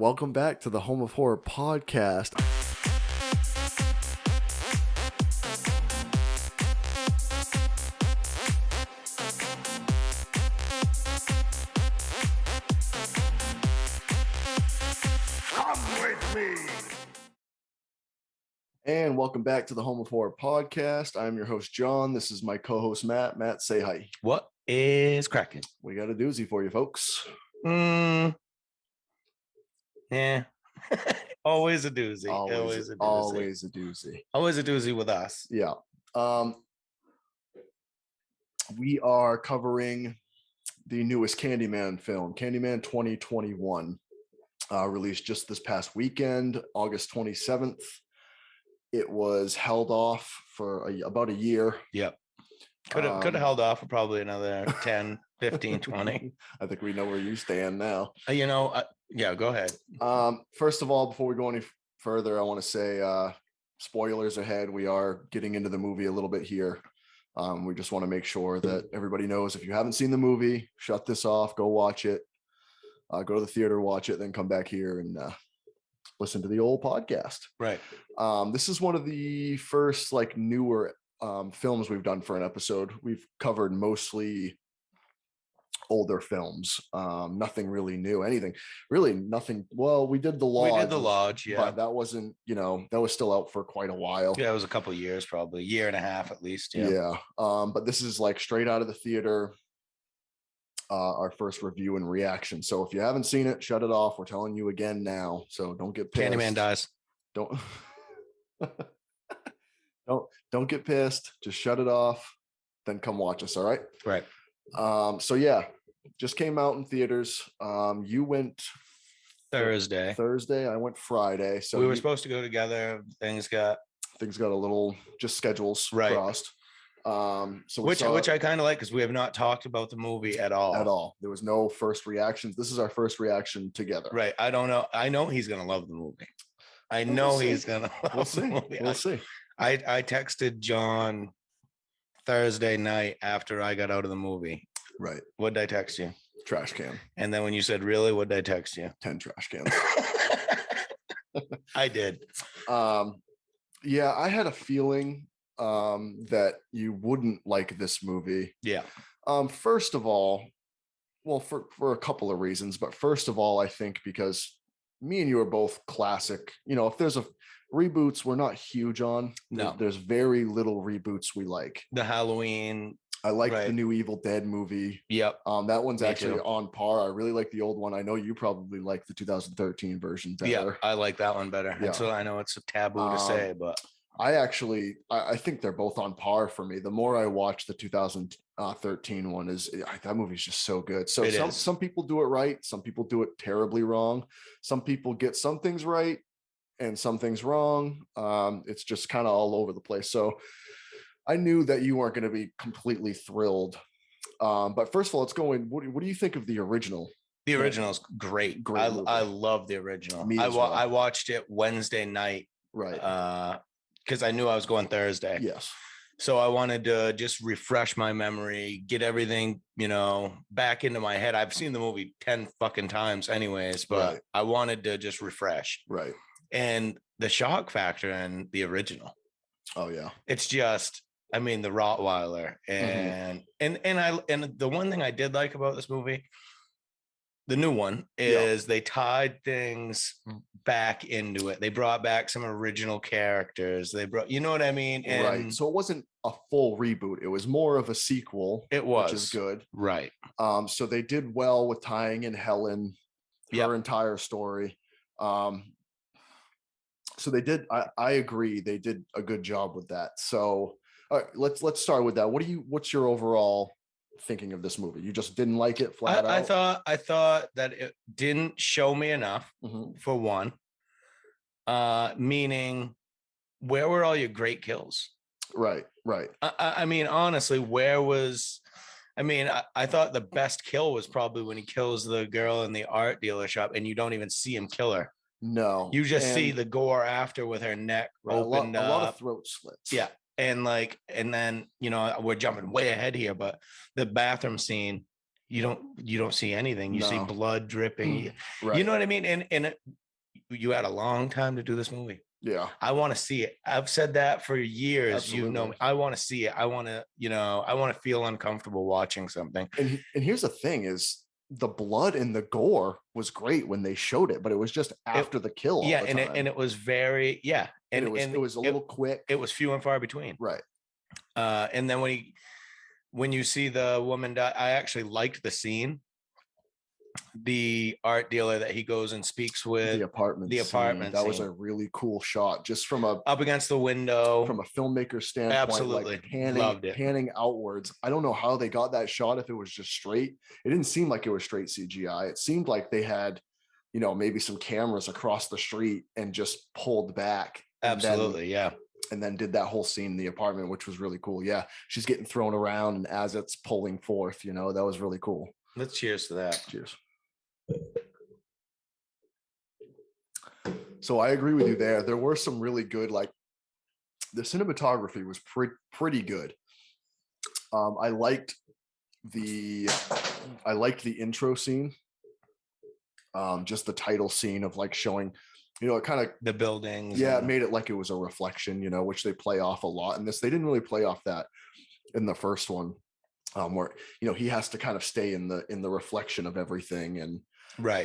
Welcome back to the Home of Horror podcast. Come with me. And welcome back to the Home of Horror podcast. I'm your host, John. This is my co-host, Matt. Matt, say hi. What is cracking? We got a doozy for you, folks. Yeah. Always a doozy. Always a doozy. Always a doozy with us. Yeah. We are covering the newest Candyman film, Candyman 2021, released just this past weekend, August 27th. It was held off for about a year. Yep. Could have held off for probably another 10, 15, 20. I think we know where you stand now. Yeah, go ahead. First of all, before we go any further, I want to say spoilers ahead. We are getting into the movie a little bit here. We just want to make sure that everybody knows if you haven't seen the movie, shut this off, go watch it, go to the theater, watch it, then come back here and listen to the old podcast. Right. This is one of the first newer films we've done for an episode. We've covered mostly older films, nothing really new, nothing. Well, we did The Lodge. Yeah, but that wasn't, that was still out for quite a while. Yeah, it was a couple of years, probably a year and a half at least. Yeah. But this is straight out of the theater, our first review and reaction. So if you haven't seen it, shut it off. We're telling you again now, so don't get pissed. Candyman dies. Don't don't get pissed. Just shut it off, then come watch us. All right. Right. So yeah, just came out in theaters. You went Thursday. I went Friday. So we were supposed to go together. Things got a little just schedules crossed. Which I kind of like, because we have not talked about the movie at all. There was no first reactions. This is our first reaction together. Right. I don't know. I know he's gonna love the movie. He's gonna love the movie. We'll see. I texted John Thursday night after I got out of the movie. Right. What did I text you? Trash can. And then when you said, really, what did I text you? 10 trash cans. I did. Yeah, I had a feeling that you wouldn't like this movie. Yeah. First of all, well, for a couple of reasons, but first of all, I think because me and you are both classic. If there's reboots, we're not huge on. No. There's very little reboots we like. The Halloween. I like the new Evil Dead movie. Yep. That one's actually on par. I really like the old one. I know you probably like the 2013 version better. Yeah, I like that one better. Yeah. So I know it's a taboo to say, but I think they're both on par for me. The more I watch the 2013 one, that movie's just so good. So some people do it right. Some people do it terribly wrong. Some people get some things right and some things wrong. It's just kind of all over the place. So I knew that you weren't going to be completely thrilled. But first of all, let's go in. What do you think of the original? The original is great. I love the original. I watched it Wednesday night. Right. Because I knew I was going Thursday. Yes. So I wanted to just refresh my memory, get everything, back into my head. I've seen the movie 10 fucking times anyways, but I wanted to just refresh. Right. And the shock factor in the original. Oh yeah. It's just, the Rottweiler and the one thing I did like about this movie, the new one, is they tied things back into it. They brought back some original characters. They brought, you know what I mean? And right. So it wasn't a full reboot. It was more of a sequel. It was. Which is good. Right. So they did well with tying in Helen, her entire story. So they did. I agree. They did a good job with that. So all right, let's start with that. What's your overall thinking of this movie? You just didn't like it flat out? I thought that it didn't show me enough, for one. Meaning, where were all your great kills? Right. Honestly, where was? I thought the best kill was probably when he kills the girl in the art dealer shop, and you don't even see him kill her. No, you just see the gore after with her neck opened up. A lot of throat slits. Yeah. And then, we're jumping way ahead here, but the bathroom scene you don't see anything. You see blood dripping. Right. You know what I mean? And you had a long time to do this movie. Yeah. I want to see it. I've said that for years. Absolutely. You know, I want to see it. I want to feel uncomfortable watching something. And here's the thing is the blood and the gore was great when they showed it, but it was just after the kill. Yeah. And it was very, yeah. And it was a little quick. It was few and far between. Right. And then when you see the woman die, I actually liked the scene. The art dealer that he goes and speaks with, the apartment that was a really cool shot, just from up against the window, from a filmmaker standpoint. Absolutely. Like panning outwards. I don't know how they got that shot. If it was just straight, it didn't seem like it was straight CGI. It seemed like they had, maybe some cameras across the street and just pulled back. Absolutely. And then did that whole scene in the apartment, which was really cool. Yeah. She's getting thrown around, and as it's pulling forth, that was really cool. Let's cheers to that. Cheers. So I agree with you there. There were some really good, like the cinematography was pretty good. I liked the intro scene. Just the title scene of like showing, it kind of the buildings. Yeah, it made it like it was a reflection, which they play off a lot in this. They didn't really play off that in the first one, where he has to kind of stay in the reflection of everything. And right.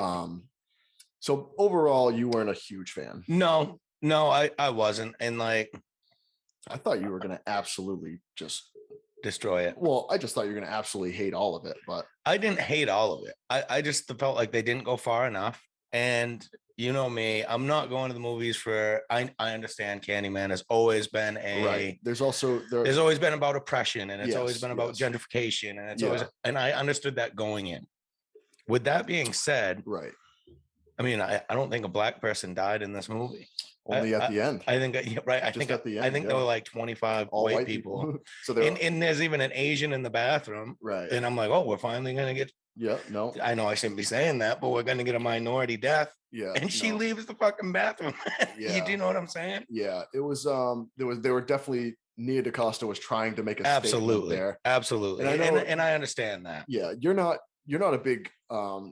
So overall, you weren't a huge fan. No, I wasn't. And like, I thought you were going to absolutely just destroy it. Well, I just thought you were going to absolutely hate all of it, but I didn't hate all of it. I just felt like they didn't go far enough. And you know me, I'm not going to the movies for, I understand Candyman has always been right. There's always been about oppression, and it's always been about gentrification. And it's always, and I understood that going in. With that being said, right. I mean, I don't think a black person died in this movie. Only at the end. I think, right. I think at the end. I think there were like 25 all white people. So and there's even an Asian in the bathroom. Right. And I'm like, oh, we're finally going to get. Yeah. No. I know I shouldn't be saying that, but we're going to get a minority death. Yeah. And she leaves the fucking bathroom. Yeah. Do you know what I'm saying? Yeah. It was, they were definitely, Nia DaCosta was trying to make a statement there. Absolutely. And I understand that. Yeah. You're not a big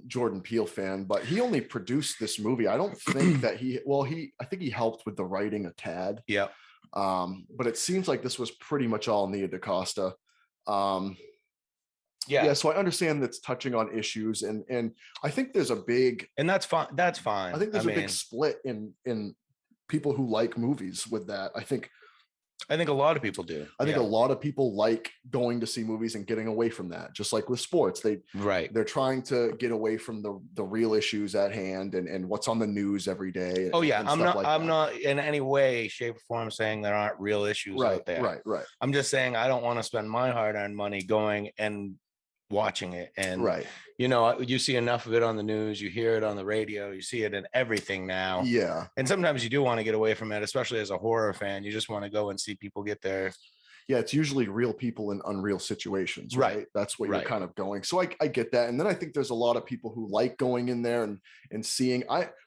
Jordan Peele fan, but he only produced this movie. I don't think that I think he helped with the writing a tad. Yeah. But it seems like this was pretty much all Nia DaCosta. Yeah. So I understand that's touching on issues, and I think there's a big, and that's fine. That's fine. I think there's a big split in people who like movies with that. I think a lot of people do. I think a lot of people like going to see movies and getting away from that. Just like with sports, they're trying to get away from the real issues at hand and what's on the news every day. Oh yeah, I'm not in any way, shape, or form saying there aren't real issues out there. Right. I'm just saying I don't want to spend my hard-earned money going and watching it. And you see enough of it on the news, you hear it on the radio, you see it in everything now. Yeah. And sometimes you do want to get away from it, especially as a horror fan. You just want to go and see people get there. Yeah, it's usually real people in unreal situations, right? That's what you're kind of going. So I get that. And then I think there's a lot of people who like going in there and seeing.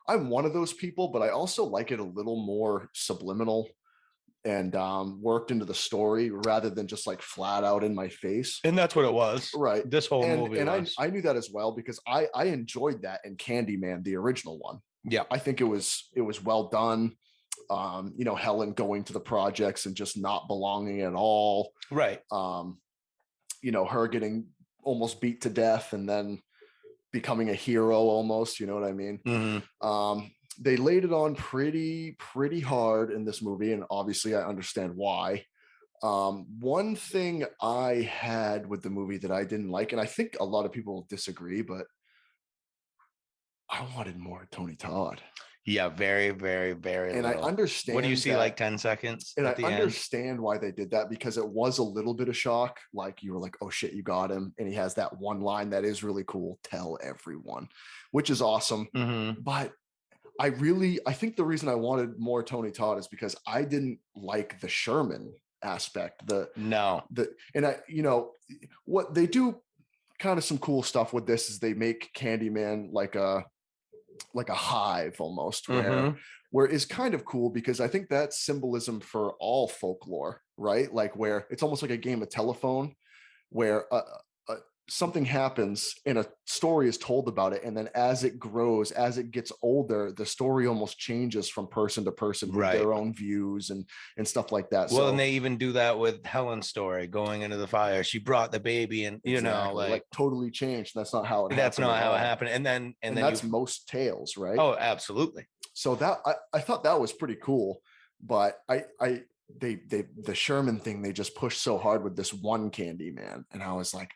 I'm one of those people, but I also like it a little more subliminal and worked into the story rather than just like flat out in my face. And that's what it was. Right. This whole movie. And I knew that as well, because I enjoyed that in Candyman, the original one. Yeah. I think it was well done. Helen going to the projects and just not belonging at all. Right. Her getting almost beat to death and then becoming a hero almost, you know what I mean? Mm-hmm. They laid it on pretty hard in this movie, and obviously I understand why. One thing I had with the movie that I didn't like, and I think a lot of people will disagree, but I wanted more Tony Todd. Yeah, very, very, very. And little. I understand. What do you see, like 10 seconds? And I understand why they did that, because it was a little bit of shock. Like you were like, oh shit, you got him. And he has that one line that is really cool. Tell everyone, which is awesome. Mm-hmm. But I think the reason I wanted more Tony Todd is because I didn't like the Sherman aspect. What they do kind of some cool stuff with this is they make Candyman like a hive almost, where is kind of cool, because I think that's symbolism for all folklore, right? Like where it's almost like a game of telephone where something happens and a story is told about it, and then as it grows, as it gets older, the story almost changes from person to person with their own views and stuff like that. Well, and they even do that with Helen's story going into the fire. She brought the baby, and you know, like totally changed. That's not how it happened. That's not how it happened. And then that's most tales, right? Oh, absolutely. So that I thought that was pretty cool, but the Sherman thing, they just pushed so hard with this one Candyman, and I was like,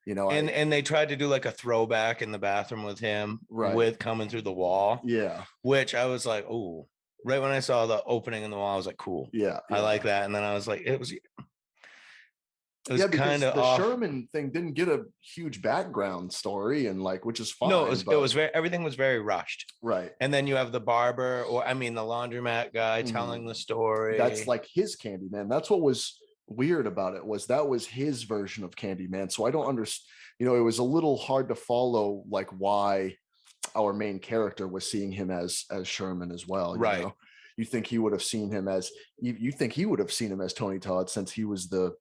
you know, and they tried to do like a throwback in the bathroom with him, with coming through the wall. Yeah. Which I was like, oh, right when I saw the opening in the wall, I was like, cool. Yeah. I like that. And then I was like, it was kind of the Sherman thing didn't get a huge background story, and like, which is fine. No, it was everything was very rushed. Right. And then you have the barber, the laundromat guy telling the story. That's like his Candyman. That's what was weird about it, was that was his version of Candyman. So I don't understand, it was a little hard to follow, like, why our main character was seeing him as Sherman as well. Right. You think he would have seen him as Tony Todd, since he was the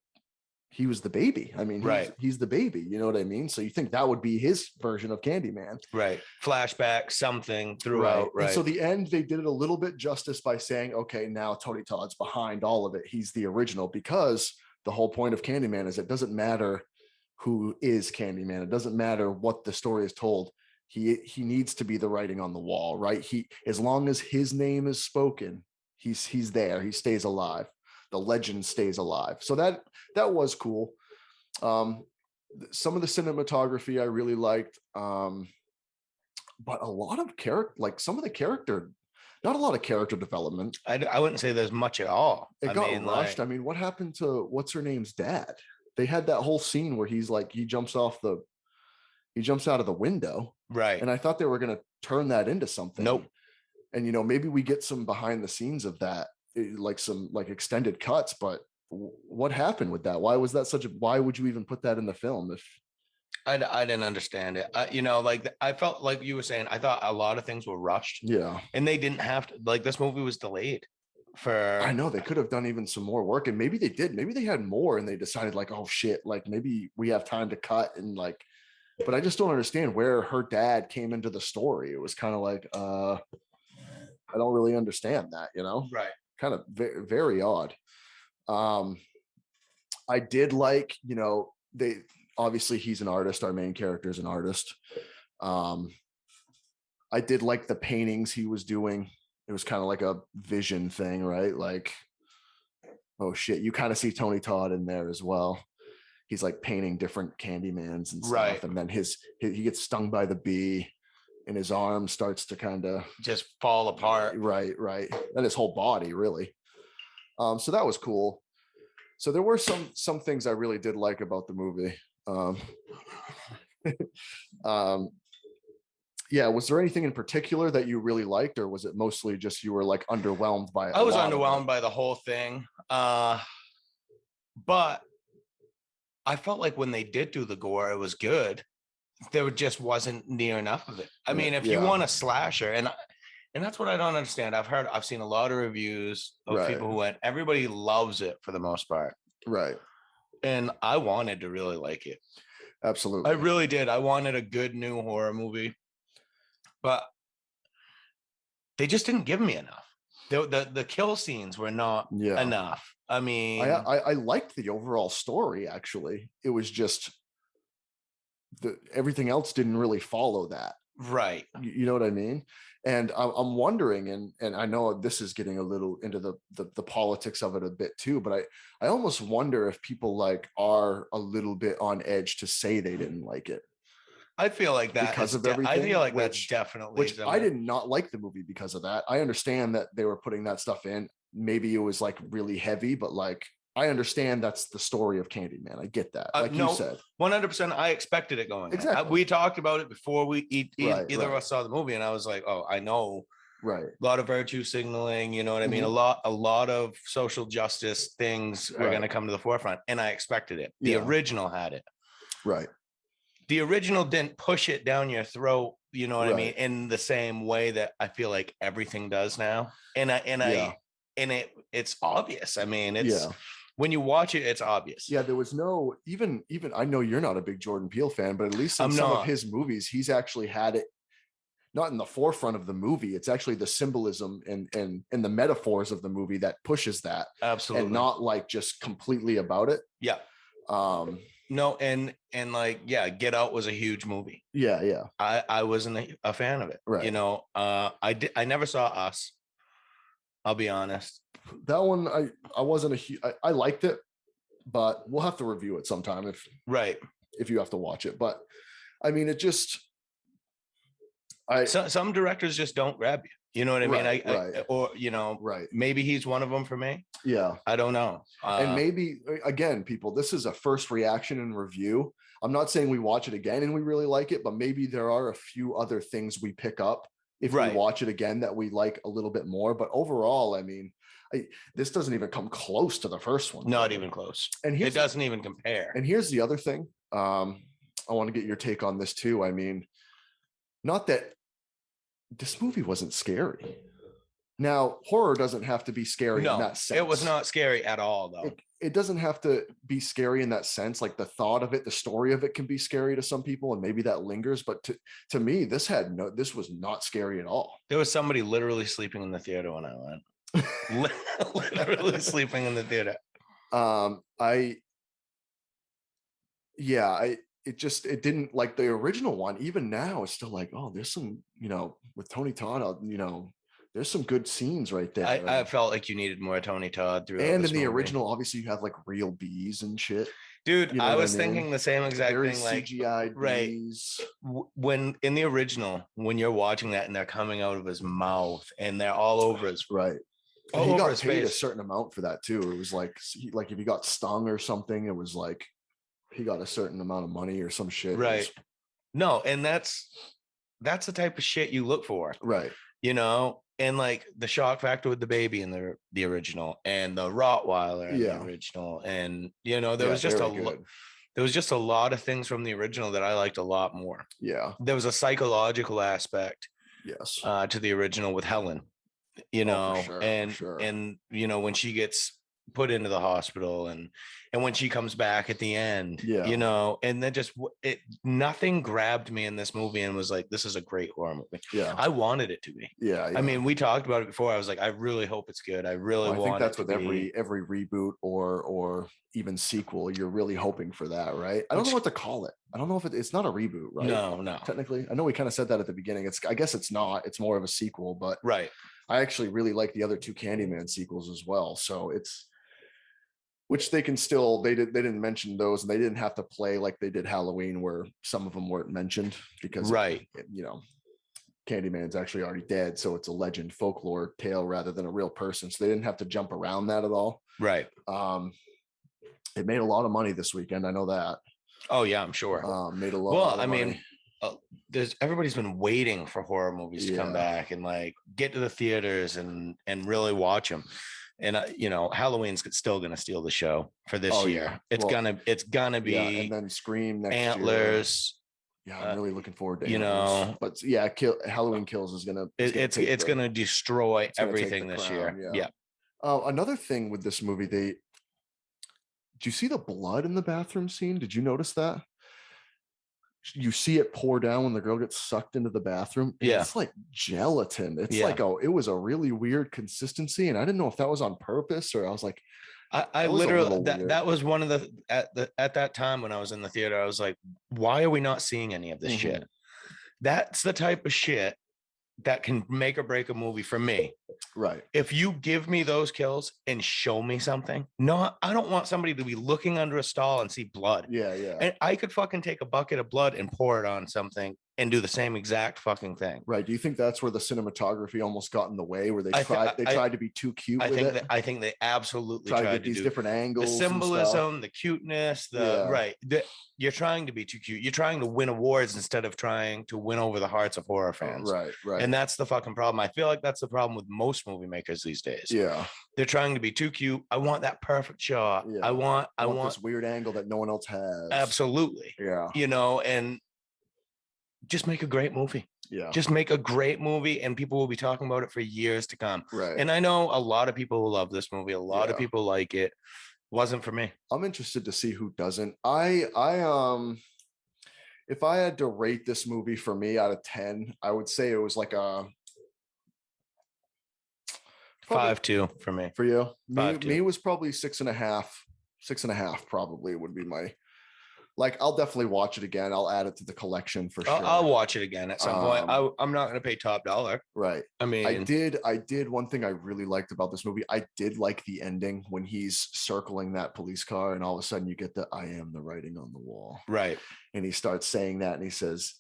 baby. I mean, he's the baby, you know what I mean? So you think that would be his version of Candyman. Right. Flashback, something throughout. Right. And so the end, they did it a little bit justice by saying, okay, now Tony Todd's behind all of it. He's the original, because the whole point of Candyman is it doesn't matter who is Candyman. It doesn't matter what the story is told. He needs to be the writing on the wall, right? As long as his name is spoken, he's there. He stays alive. The legend stays alive. So that was cool. Some of the cinematography I really liked, but a lot of not a lot of character development. I wouldn't say there's much at all. It got rushed. I mean, what happened to what's her name's dad? They had that whole scene where he's like, he jumps out of the window. Right. And I thought they were going to turn that into something. Nope. And, maybe we get some behind the scenes of that, like some like extended cuts, but what happened with that? Why was that why would you even put that in the film? If I didn't understand it. I felt like you were saying, I thought a lot of things were rushed. Yeah. And they didn't have to, like, this movie was delayed for. I know they could have done even some more work, and maybe they did. Maybe they had more and they decided, like, oh shit, like maybe we have time to cut, and like, but I just don't understand where her dad came into the story. It was kind of like, I don't really understand that, Right. Kind of very, very odd. I did like, they obviously, he's an artist. Our main character is an artist. I did like the paintings he was doing. It was kind of like a vision thing, right? Like, oh shit, you kind of see Tony Todd in there as well. He's like painting different Candymans and stuff. Right. And then he gets stung by the bee, and his arm starts to kind of just fall apart. Right. And his whole body, really. So that was cool. So there were some things I really did like about the movie. Yeah, was there anything in particular that you really liked, or was it mostly just you were like underwhelmed by it? I was underwhelmed by the whole thing. But I felt like when they did do the gore, it was good. There just wasn't near enough of it. I mean, if you want a slasher, and that's what I don't understand. I've seen a lot of reviews of people who went, everybody loves it for the most part. Right. And I wanted to really like it. Absolutely. I really did. I wanted a good new horror movie, but they just didn't give me enough. The kill scenes were not enough. I mean, I liked the overall story, actually. It was just everything else didn't really follow that. Right. You know what I mean? And I'm wondering, and I know this is getting a little into the politics of it a bit too, but I almost wonder if people like are a little bit on edge to say they didn't like it. I feel like that because of everything. I feel like that's definitely. Which I did not like the movie because of that. I understand that they were putting that stuff in. Maybe it was like really heavy, but like I understand that's the story of Candyman. I get that. Like you said, 100%. I expected it going. Exactly. We talked about it before either of us saw the movie, and I was like, oh, I know. Right. A lot of virtue signaling. You know what I mean? A lot of social justice things are going to come to the forefront, and I expected it. The original had it. Right. The original didn't push it down your throat, you know what I mean, in the same way that I feel like everything does now. It's obvious. I mean, when you watch it, it's obvious. Yeah, there was no even I know you're not a big Jordan Peele fan, but at least in some of his movies, he's actually had it not in the forefront of the movie. It's actually the symbolism and the metaphors of the movie that pushes that. Absolutely. And not like just completely about it. Yeah. No, and like, yeah, Get Out was a huge movie. Yeah. I wasn't a fan of it. Right. You know, I never saw Us. I'll be honest. That one, I wasn't I liked it, but we'll have to review it sometime if you have to watch it. But I mean, it just, some directors just don't grab you. You know what I mean? Or, you know, maybe he's one of them for me. Yeah. I don't know. And maybe, again, people, this is a first reaction and review. I'm not saying we watch it again and we really like it, but maybe there are a few other things we pick up if we watch it again that we like a little bit more. But overall, I mean, this doesn't even come close to the first one. Not even close. And it doesn't even compare. And here's the other thing. I want to get your take on this too. I mean, not that this movie wasn't scary. Now, horror doesn't have to be scary in that sense. It was not scary at all, though. It doesn't have to be scary in that sense. Like the thought of it, the story of it can be scary to some people, and maybe that lingers. But to me, this was not scary at all. There was somebody literally sleeping in the theater when I went. Literally sleeping in the theater. It didn't, like the original one, even now it's still like, oh, there's some, you know, with Tony Todd, you know, there's some good scenes right there. I felt like you needed more Tony Todd throughout. And in the original, obviously you have like real bees and shit. Dude, you know I was thinking the same exact very thing. Like CGI bees. When in the original, when you're watching that and they're coming out of his mouth and they're all over his And he got paid a certain amount for that too. It was like if he got stung or something, it was like he got a certain amount of money or some shit. Right. No, and that's the type of shit you look for. Right. You know, and like the shock factor with the baby in the original and the Rottweiler in the original. And you know, there was just a lot of things from the original that I liked a lot more. Yeah. There was a psychological aspect to the original with Helen. You know, and you know, when she gets put into the hospital and when she comes back at the end, you know, and then nothing grabbed me in this movie and was like, this is a great horror movie. I wanted it to be. I mean, we talked about it before. I was like, I really hope it's good. I think that's with every reboot or even sequel, you're really hoping for that, right? I don't know what to call it. I don't know if it's not a reboot, right? No. Technically, I know we kind of said that at the beginning. I guess it's not. It's more of a sequel, but I actually really like the other two Candyman sequels as well. So which they can still, they didn't mention those, and they didn't have to play like they did Halloween, where some of them weren't mentioned because, you know, Candyman's actually already dead. So it's a legend folklore tale rather than a real person. So they didn't have to jump around that at all. Right. It made a lot of money this weekend. I know that. Oh yeah, I'm sure. Made a lot of money. Mean, everybody's been waiting for horror movies to come back and like get to the theaters and really watch them. And you know, Halloween's still going to steal the show for this year. It's gonna be, and then Scream next Antlers. Year. Yeah, I'm really looking forward to you Antlers. But yeah, Halloween Kills is gonna it's gonna destroy everything this year. Yeah. Another thing with this movie, did you see the blood in the bathroom scene? Did you notice that? You see it pour down when the girl gets sucked into the bathroom. It's like gelatin. It's like it was a really weird consistency, and I didn't know if that was on purpose or I was like, I literally that was one of the at that time when I was in the theater, I was like, why are we not seeing any of this shit? That's the type of shit that can make or break a movie for me. Right. If you give me those kills and show me something, I don't want somebody to be looking under a stall and see blood. Yeah. And I could fucking take a bucket of blood and pour it on something and do the same exact fucking thing. Right. Do you think that's where the cinematography almost got in the way, where they tried to be too cute with it? I think they absolutely tried to these different angles, the symbolism, the cuteness, you're trying to be too cute. You're trying to win awards instead of trying to win over the hearts of horror fans. Right. And that's the fucking problem. I feel like that's the problem with most movie makers these days. Yeah. They're trying to be too cute. I want that perfect shot. Yeah. I want this weird angle that no one else has. Absolutely. Yeah. You know, and just make a great movie. Yeah. Just make a great movie and people will be talking about it for years to come. Right. And I know a lot of people who love this movie. A lot of people like it. Wasn't for me. I'm interested to see who doesn't. If I had to rate this movie for me out of 10, I would say it was like a probably 5-2 for me. for you. Me, 5-2. me was probably 6.5. 6.5 probably would be my like. I'll definitely watch it again. I'll add it to the collection for sure. I'll watch it again at some point. I'm not going to pay top dollar. Right. I mean, I did one thing I really liked about this movie. I did like the ending when he's circling that police car, and all of a sudden you get the "I am the writing on the wall." Right. And he starts saying that, and he says,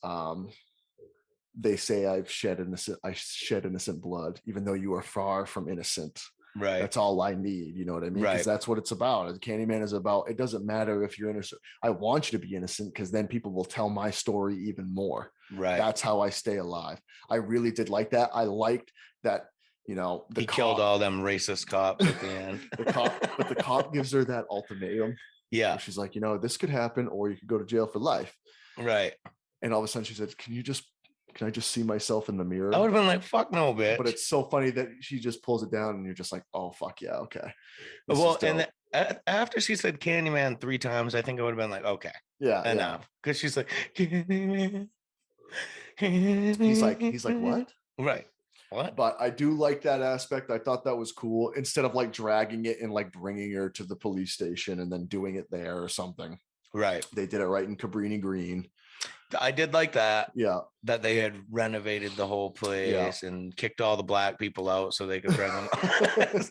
they say I shed innocent blood, even though you are far from innocent. Right. That's all I need. You know what I mean? Because that's what it's about. Candyman is about, it doesn't matter if you're innocent. I want you to be innocent because then people will tell my story even more. Right. That's how I stay alive. I really did like that. I liked that, he killed all them racist cops at the end. But the cop gives her that ultimatum. Yeah. She's like, this could happen, or you could go to jail for life. Right. And all of a sudden she said, can I just see myself in the mirror? I would have been like, fuck no, bitch. But it's so funny that she just pulls it down and you're just like, oh, fuck yeah. Okay. Well, and after she said Candyman 3 times, I think I would have been like, okay. Yeah. Enough. Because she's like, Candyman. He's like, what? Right. What? But I do like that aspect. I thought that was cool. Instead of like dragging it and like bringing her to the police station and then doing it there or something. Right. They did it right in Cabrini Green. I did like that. Yeah. That they had renovated the whole place and kicked all the black people out so they could bring them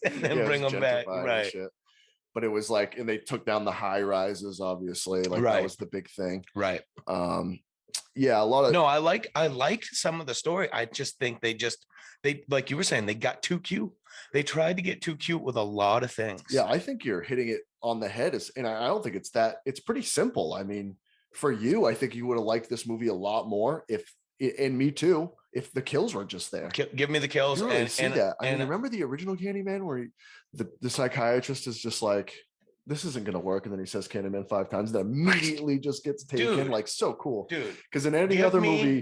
and then bring them back. Right. But it was like, and they took down the high rises, obviously. Like that was the big thing. Right. Yeah, a lot of I liked some of the story. I just think they like you were saying, they got too cute. They tried to get too cute with a lot of things. Yeah, I think you're hitting it on the head. And I don't think it's pretty simple. I mean, for you, I think you would have liked this movie a lot more and me too, if the kills were just there. Give me the kills. You really see that. I mean, remember the original Candyman where the psychiatrist is just like, this isn't going to work. And then he says Candyman 5 times, then immediately just gets taken. Dude, like, so cool. Dude. Because in any other movie,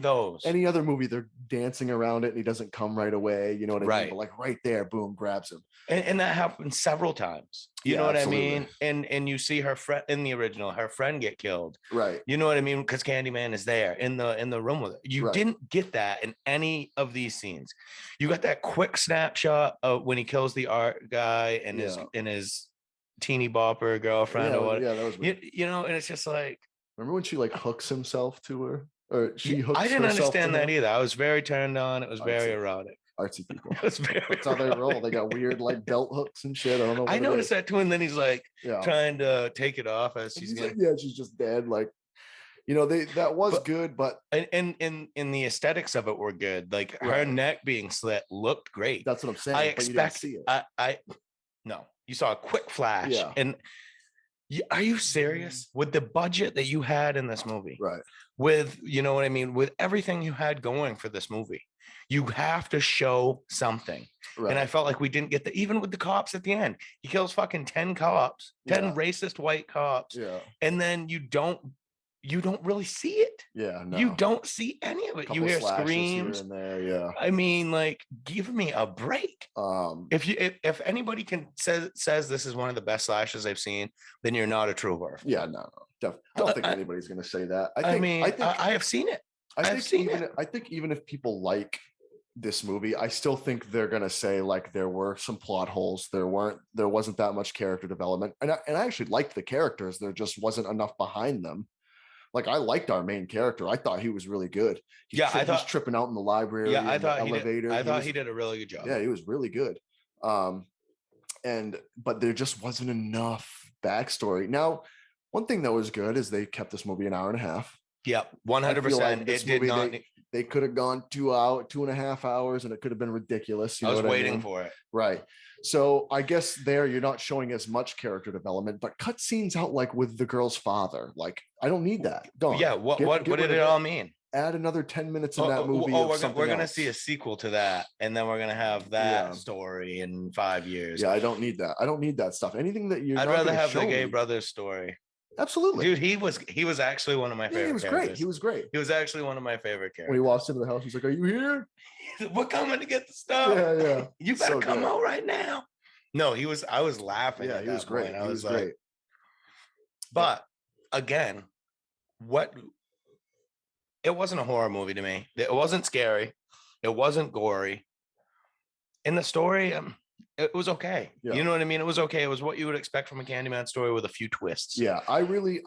they're dancing around it and he doesn't come right away. You know what I mean? But like right there, boom, grabs him. And that happened several times. You know what absolutely. I mean? And you see her friend in the original, her friend get killed. Right. You know what I mean? Because Candyman is there in the room with her. You didn't get that in any of these scenes. You got that quick snapshot of when he kills the art guy and his teeny bopper girlfriend or what. Yeah, that was weird. And it's just like, remember when she like hooks himself to her, or she hooks I didn't understand that either. I was very turned on. It was very erotic. Artsy people. That's how they roll. They got weird like belt hooks and shit. I don't know. I noticed that too, and then he's like trying to take it off as she's getting. Like, she's just dead. Like, that was good, but and the aesthetics of it were good. Like her neck being slit looked great. That's what I'm saying. I expect. See it. No. You saw a quick flash. Yeah. And are you serious? With the budget that you had in this movie, right? With, you know what I mean? With everything you had going for this movie, you have to show something. Right. And I felt like we didn't get that. Even with the cops at the end, he kills fucking 10 cops, 10 racist white cops. Yeah. And then you don't really see it. Yeah, no. You don't see any of it. You hear screams. Here and there, yeah. I mean, like, give me a break. If anybody says this is one of the best slashes I've seen, then you're not a true horror fan. Yeah, no. I don't think anybody's going to say that. I have seen it. I think even if people like this movie, I still think they're going to say like there were some plot holes. There wasn't that much character development, and I actually liked the characters. There just wasn't enough behind them. Like I liked our main character. I thought he was really good. He's tripping out in the library. Yeah, I thought he did a really good job. Yeah, he was really good. But there just wasn't enough backstory. Now, one thing that was good is they kept this movie an hour and a half. Yeah, 100%. It did not. They could have gone 2.5 hours, and it could have been ridiculous. I was waiting for it. Right. So I guess there you're not showing as much character development, but cut scenes out like with the girl's father. Like I don't need that. Don't. Yeah. What did it all mean? Add another 10 minutes in that movie. We're gonna see a sequel to that, and then we're gonna have that story in 5 years. Yeah, I don't need that. I don't need that stuff. Anything that I'd rather have the gay brothers story. Absolutely, dude. He was actually one of my favorite. He was characters. great. He was great. He was actually one of my favorite characters. When he walks into the house, he's like, "Are you here? We're coming to get the stuff. Yeah. You better come out right now." No, I was laughing. Yeah, at he that was great. point. I He was was great. like, but again, what it wasn't a horror movie to me. It wasn't scary. It wasn't gory. In the story, it was okay. Yeah. You know what I mean? It was okay. It was what you would expect from a Candyman story with a few twists. Yeah, I really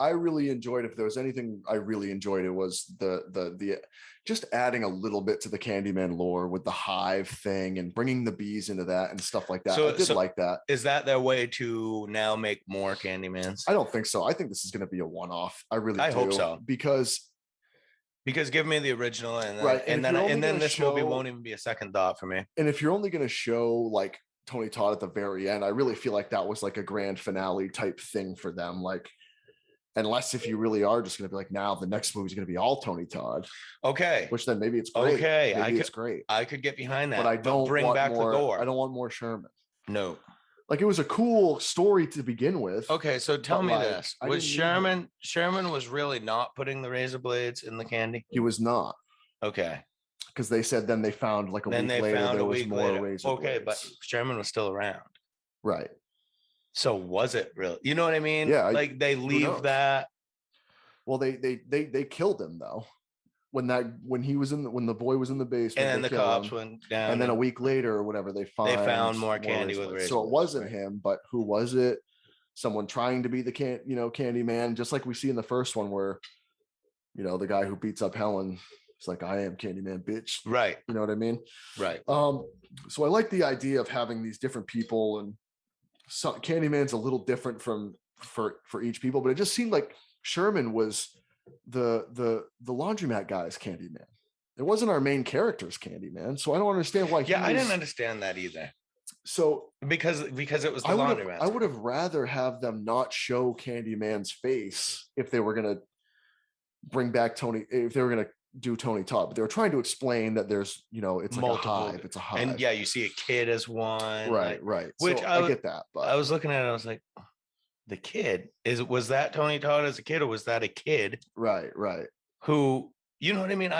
enjoyed. If there was anything I really enjoyed, it was the just adding a little bit to the Candyman lore with the hive thing and bringing the bees into that and stuff like that. So, I did like that. Is that their way to now make more Candymans? I don't think so. I think this is going to be a one-off. I really do. Hope so. Because give me the original and then, right. and then this movie won't even be a second thought for me. And if you're only going to show like Tony Todd at the very end, I really feel like that was like a grand finale type thing for them. Like, unless if you really are just going to be like, now the next movie is going to be all Tony Todd. Okay. Which then maybe it's great. Okay. Maybe it's great. I could get behind that. But I don't bring back more, the gore. I don't want more Sherman. No. Like, it was a cool story to begin with. Okay, so tell me this. Was Sherman was really not putting the razor blades in the candy? He was not. Okay. Because they said then they found like a week later there was more razor blades. Okay, but Sherman was still around. Right. So was it really? You know what I mean? Yeah. Like they leave that. Well, they killed him though. When the boy was in the basement, and then the cops went down, and then a week later or whatever, they found more candy with razor. So it wasn't him, but who was it? Someone trying to be the Candyman, just like we see in the first one, where the guy who beats up Helen is like, "I am Candyman, bitch." Right. You know what I mean? Right. So I like the idea of having these different people, and Candyman's a little different for each people, but it just seemed like Sherman was the laundromat guy's Candyman. It wasn't our main character's Candyman, so I don't understand why. I didn't understand that either. So because it was the laundromat. I would have rather have them not show Candyman's face if they were going to bring back Tony. If they were going to do Tony Todd, but they were trying to explain that there's it's multiple, like a hive. It's a hive, and you see a kid as one. Right. Which I get that, but I was looking at it. I was like, the kid was that Tony Todd as a kid, or was that a kid? Right. Who, you know what I mean?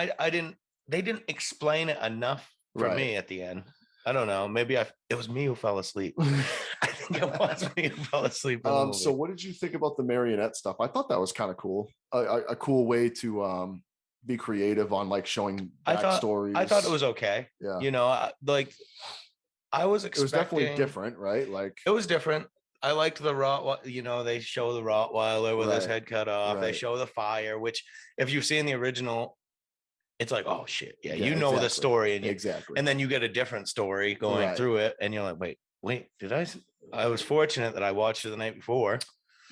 They didn't explain it enough for me at the end. I don't know. Maybe it was me who fell asleep. I think it was me who fell asleep. So what did you think about the marionette stuff? I thought that was kind of cool. A cool way to be creative on like showing backstories. I thought it was okay. Yeah. Like I was expecting. It was definitely different, right? Like it was different. I liked the Rottweiler, they show the Rottweiler with his head cut off. Right. They show the fire, which if you've seen the original, it's like, oh shit. Yeah, exactly. The story. And then you get a different story going through it. And you're like, wait, I was fortunate that I watched it the night before.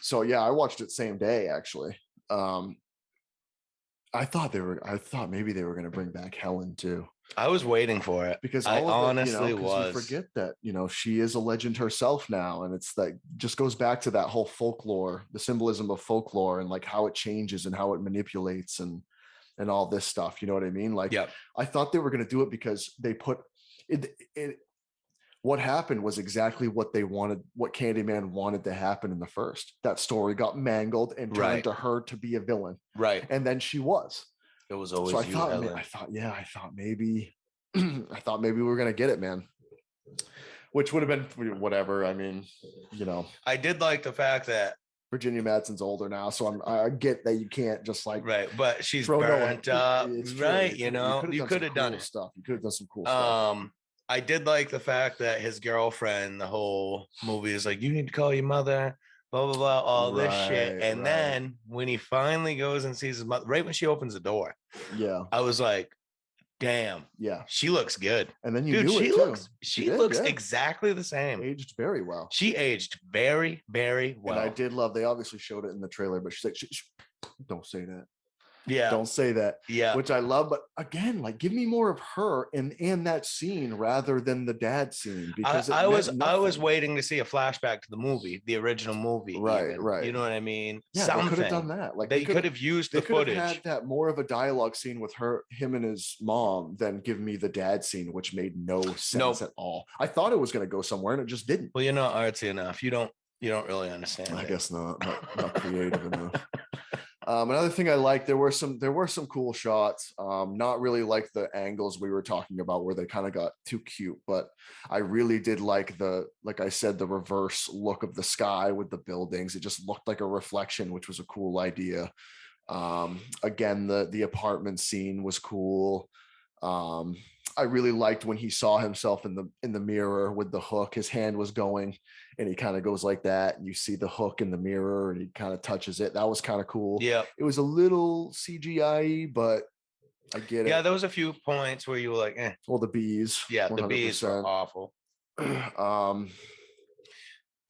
So yeah, I watched it same day, actually. I thought maybe they were going to bring back Helen too. I was waiting for it because I honestly was. You forget that she is a legend herself now, and it's like just goes back to that whole folklore, the symbolism of folklore, and like how it changes and how it manipulates and all this stuff. You know what I mean? Like, I thought they were going to do it because they put it. What happened was exactly what they wanted, what Candyman wanted to happen in the first. That story got mangled and turned to her to be a villain. Right. And then she was. It was always so I thought maybe we were gonna get it, man. Which would have been whatever. I mean, I did like the fact that Virginia Madsen's older now, so I get that you can't just like but she's burnt up, right? You could have done stuff. You could have done some cool stuff. I did like the fact that his girlfriend, the whole movie is like, you need to call your mother, blah, blah, blah, all this shit. And then when he finally goes and sees his mother, right when she opens the door, I was like, damn, she looks good. And then she looks exactly the same. Aged very well. She aged very, very well. And I did love, they obviously showed it in the trailer, but she's like, don't say that. Yeah. Don't say that. Yeah. Which I love. But again, like, give me more of her in that scene rather than the dad scene. Because I was waiting to see a flashback to the movie, the original movie. Right. Right. You know what I mean? Yeah, they could have done that. Like they could have used the footage. Had that more of a dialogue scene with him and his mom than give me the dad scene, which made no sense at all. I thought it was going to go somewhere and it just didn't. Well, you're not artsy enough. You don't really understand. I guess not creative enough. Another thing I liked, there were some cool shots. Not really like the angles we were talking about where they kind of got too cute, but I really did like like I said, the reverse look of the sky with the buildings. It just looked like a reflection, which was a cool idea. Again, the apartment scene was cool. I really liked when he saw himself in the mirror with the hook. His hand was going, and he kind of goes like that, and you see the hook in the mirror, and he kind of touches it. That was kind of cool. Yeah, it was a little CGI, but I get it. Yeah, there was a few points where you were like, eh. Well, the bees. Yeah, 100%. The bees were awful.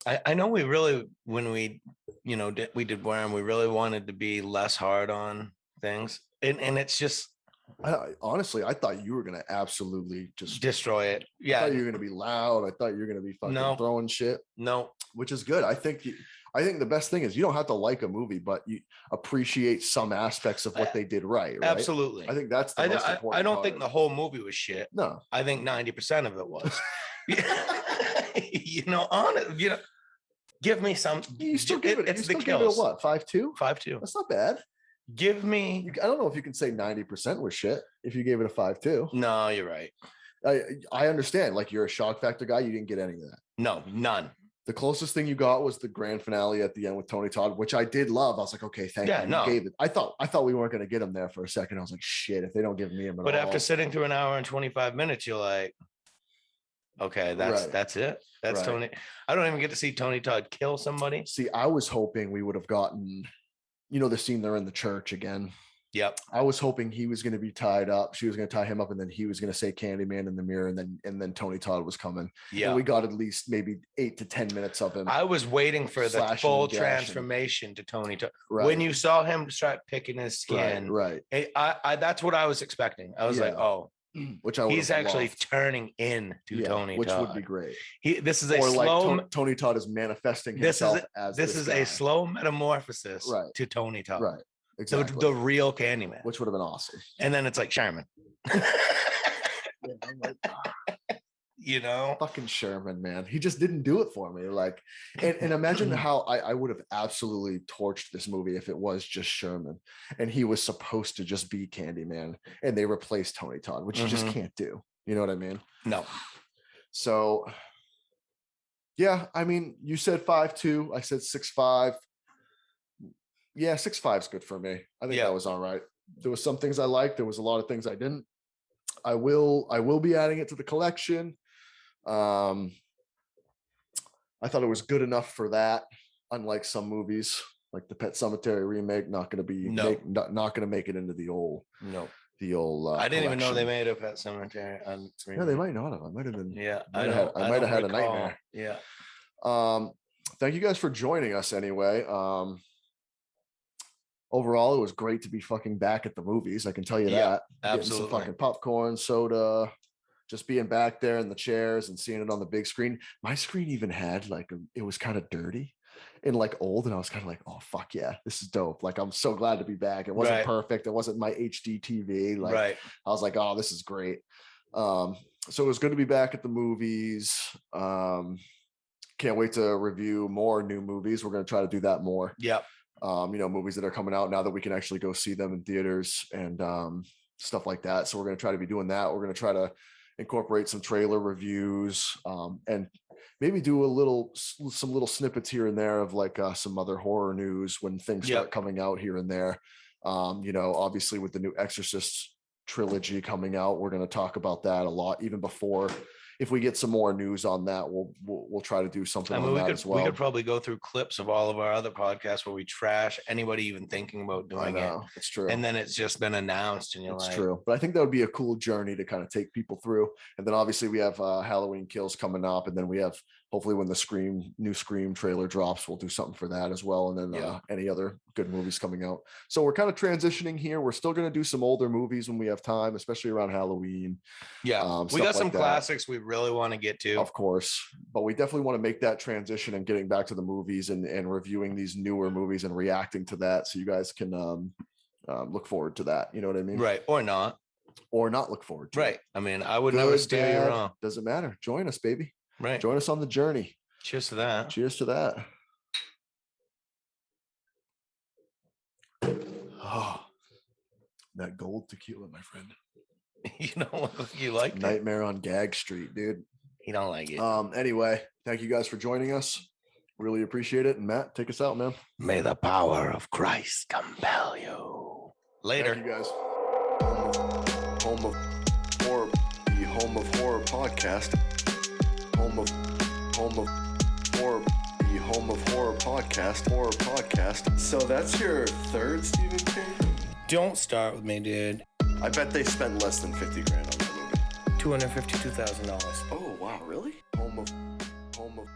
I know we really, when we did Worm, we really wanted to be less hard on things, and it's just. Honestly, I thought you were going to absolutely just destroy it. Yeah. I thought you were going to be loud. I thought you were going to be fucking throwing shit. No. Which is good. I think the best thing is you don't have to like a movie, but you appreciate some aspects of what they did right? Absolutely. I think that's the most important I don't think the whole movie was shit. No. I think 90% of it was. Give me some. You still give it. It's the kills. What? 5.2? 5.2. That's not bad. Give me. I don't know if you can say 90% was shit if you gave it a 5.2. No, you're right. I understand. Like, you're a shock factor guy. You didn't get any of that. No, none. The closest thing you got was the grand finale at the end with Tony Todd, which I did love. I was like, okay, thank you. No. You gave it. I thought we weren't going to get him there for a second. I was like, shit, if they don't give me him at all. But after sitting through an hour and 25 minutes, you're like, okay, that's it. That's right. Tony. I don't even get to see Tony Todd kill somebody. See, I was hoping we would have gotten, the scene they're in the church again. Yep. I was hoping he was going to be tied up. She was going to tie him up, and then he was going to say Candyman in the mirror, and then Tony Todd was coming. Yeah. And we got at least maybe 8 to 10 minutes of him. I was waiting for the full transformation to Tony Todd. Right. When you saw him start picking his skin, right. I that's what I was expecting. I was like, oh, which he's actually turning into Tony which Todd. Would be great. This is a slow. Like Tony Todd is manifesting himself as this is guy. A slow metamorphosis to Tony Todd. Right. Exactly. So the real Candyman, which would have been awesome. And then it's like Sherman. Fucking Sherman, man. He just didn't do it for me. Like, and imagine how I would have absolutely torched this movie if it was just Sherman and he was supposed to just be Candyman and they replaced Tony Todd, which you just can't do. You know what I mean? No. So, yeah, I mean, you said 5.2. I said 6.5. Yeah, 6.5 is good for me. I think that was all right. There was some things I liked. There was a lot of things I didn't. I will be adding it to the collection. I thought it was good enough for that. Unlike some movies, like the Pet Sematary remake, not going to make it into the old. No. The old. I didn't even know they made a Pet Sematary. No, they might not have. I might have been. Yeah, I might have had a nightmare. Yeah. Thank you guys for joining us anyway. Overall, it was great to be fucking back at the movies. I can tell you that. Absolutely. Getting some fucking popcorn, soda, just being back there in the chairs and seeing it on the big screen. My screen even had it was kind of dirty and old. And I was kind of like, oh, fuck yeah, this is dope. Like, I'm so glad to be back. It wasn't perfect. It wasn't my HD TV. I was like, oh, this is great. So it was good to be back at the movies. Can't wait to review more new movies. We're going to try to do that more. Yep. Movies that are coming out now that we can actually go see them in theaters and stuff like that. So we're going to try to be doing that. We're going to try to incorporate some trailer reviews and maybe do some little snippets here and there of some other horror news when things start coming out here and there. Obviously with the new Exorcist trilogy coming out, we're going to talk about that a lot, even before. If we get some more news on that, we'll try to do something on that as well. We could probably go through clips of all of our other podcasts where we trash anybody even thinking about doing it. It's true. And then it's just been announced and it's true. But I think that would be a cool journey to kind of take people through. And then obviously we have Halloween Kills coming up. And then we have, hopefully when the new Scream trailer drops, we'll do something for that as well. And then any other good movies coming out. So we're kind of transitioning here. We're still going to do some older movies when we have time, especially around Halloween. Yeah. We got some classics we really want to get to. Of course. But we definitely want to make that transition and getting back to the movies and reviewing these newer movies and reacting to that. So you guys can look forward to that. You know what I mean? Right. Or not look forward to it. I mean, I would never steer you wrong. Doesn't matter. Join us, baby. Right. Join us on the journey. Cheers to that. Cheers to that. Oh, that gold tequila, my friend. You know, you like Nightmare on Gag Street, dude. You don't like it. Anyway, thank you guys for joining us. Really appreciate it. And Matt, take us out, man. May the power of Christ compel you. Later. Thank you guys. Home of horror, the home of horror podcast. Home of horror, the home of horror podcast. So that's your third Stephen King? Don't start with me, dude. I bet they spent less than $50,000 on that movie. $252,000. Oh wow, really? Home of